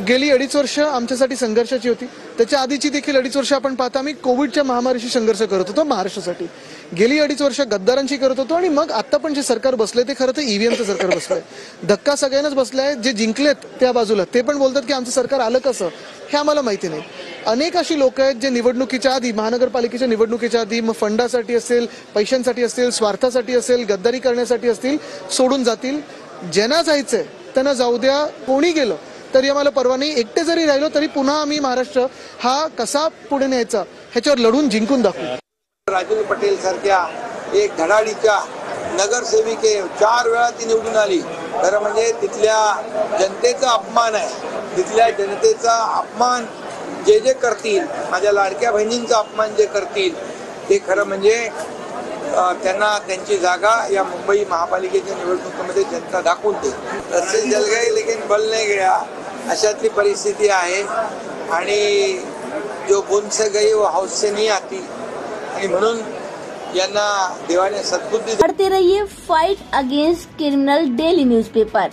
गेली 2.5 वर्ष आमच्यासाठी संघर्षाची होती. त्याच्या आधीची देखील 2.5 वर्ष आपण पाहता आम्ही कोविडच्या महामारीशी संघर्ष करत होतो महाराष्ट्रासाठी. गेली 2.5 वर्ष गद्दारांची करत होतो आणि मग आता पण जे सरकार बसले ते खरं तर ईव्हीएमचं सरकार बसलंय. धक्का सगळ्यांनाच बसलाय. जे जिंकलेत त्या बाजूला ते पण बोलतात की आमचं सरकार आलं कसं हे आम्हाला माहिती नाही. अनेक अशी लोक आहेत जे निवडणुकीच्या आधी महानगरपालिकेच्या निवडणुकीच्या आधी मग फंडासाठी असेल, पैशांसाठी असेल, स्वार्थासाठी असेल, गद्दारी करण्यासाठी असतील, सोडून जातील. ज्यांना जायचंय त्यांना जाऊ द्या. कोणी गेलं तरी आम्हाला परवा नाही. एकटे जरी राहिलो तरी पुन्हा आम्ही महाराष्ट्र हा कसा पुढे न्यायचा ह्याच्यावर लढून जिंकून दाखवू. राजू पटेल सारख्या एक धडाडीच्या नगरसेविके 4 वेळा ती निवडून आली. खरं म्हणजे तिथल्या जनतेचा अपमान आहे. तिथल्या जनतेचा अपमान जे करतील, माझ्या लाडक्या बहिणींचा अपमान जे करतील ते खरं म्हणजे त्यांना त्यांची जागा या मुंबई महापालिकेच्या निवडणुकीमध्ये जनता दाखवून देईल. रस्ते जल गए लेकिन बल नहीं गया अशातली परिस्थिती आहे. आणि जो बुन से गई वो हाउस से नहीं आती. आणि म्हणून यांना देवाने सद्बुद्धी. पढ़ते रहिए fight against criminal daily newspaper.